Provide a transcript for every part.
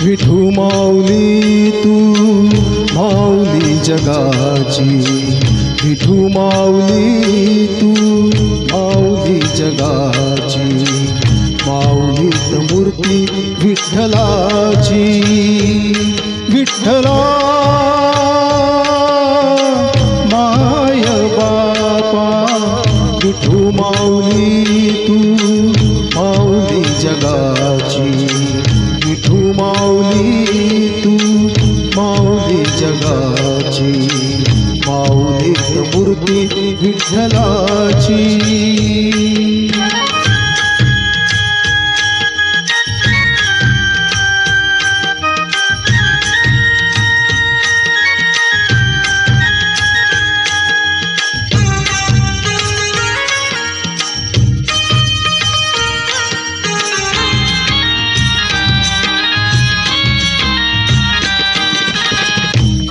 विठू माऊली तू माऊली जगाची, विठू माऊली तू माऊली जगाची, माऊलीत मूर्ती विठ्ठलाची, विठ्ठला माय बापा, विठू माऊली तू माऊली जगाची, विठू माऊली तू माऊली जगाची, माऊलीत मूर्ती विठ्ठलाची.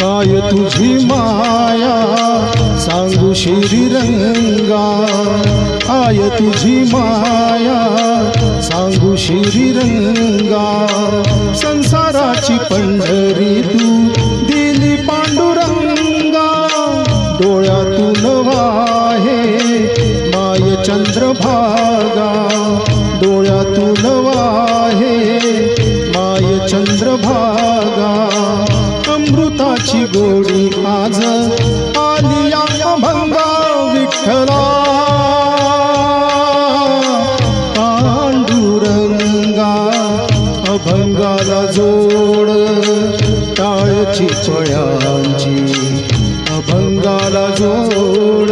काय तुझी माया सांगू श्रीरंगा, काय तुझी माया सांगू श्रीरंगा, संसाराची पंढरी तू दिली पांडुरंगा, डोळ्यातून वाहे माय चंद्रभागा, डोळ्यातून वाहे माय चंद्रभागा, अमृताची गोडी आज आली या अभंगा, विठ्ठला पांडुरंगा, अभंगाला जोड टाळची फळ्यांची, अभंगाला जोड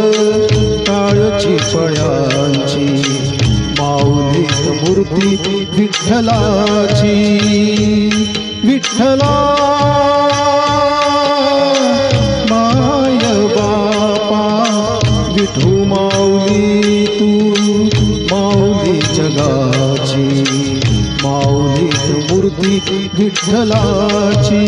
टाळची फळ्यांची, माऊलीत मूर्ती विठ्ठलाची, विठ्ठला माय बापा, विठू माऊली तू माऊली जगाची, माऊलीत मूर्ती विठ्ठलाची.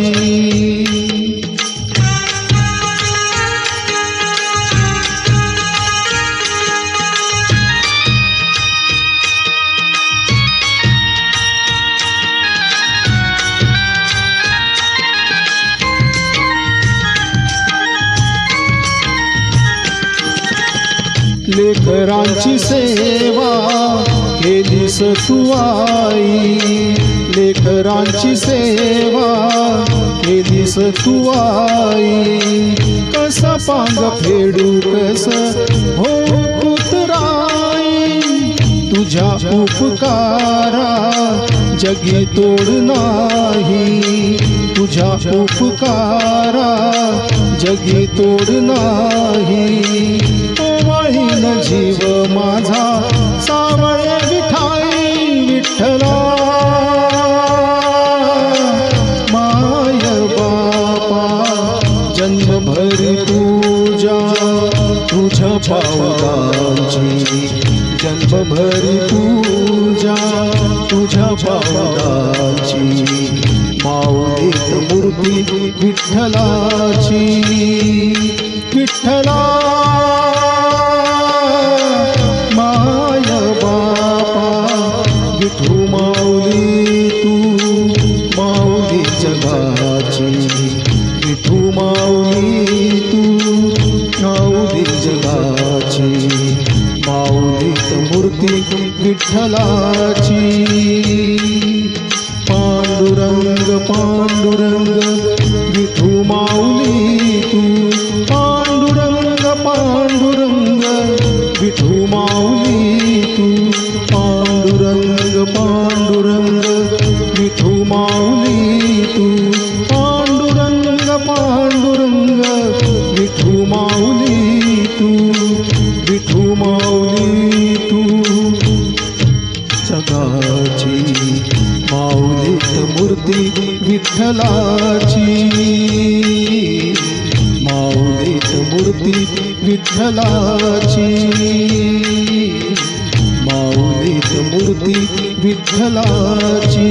लेकरांची सेवा केलीस तू आई, लेकरांची सेवा केलीस तू आई, कसा पांग फेडू कस हो पुत्राई, तुझ्या उपकारा जगी तोड नाही, तुझ्या उपकारा जगी तोड नाही, ओवाळीन जीव माझा सावळे विठाई, विठ्ठला माय बापा, जन्मभरी पूजा तुझ्या पावलांची, जन्मभरी पूजा तुझ्या पावलांची, माऊलीत मूर्ती विठ्ठलाची, विठ्ठला माय बापा, विठू माऊली तू माऊली जगाची, विठू माऊली तू माऊली जगाची, माऊलीत मूर्ती विठ्ठलाची. पांडुरंग पांडुरंग विठू माऊली तू, पांडुरंग पांडुरंग विठू माऊली तू, पांडुरंग पांडुरंग विठू माऊली तू, पांडुरंग पांडुरंग विठू माऊली तू, विठू माऊली तू जगाची, माऊलीत मूर्ती विठ्ठलाची, माऊलीत मूर्ती विठ्ठलाची, माऊलीत मूर्ती विठ्ठलाची.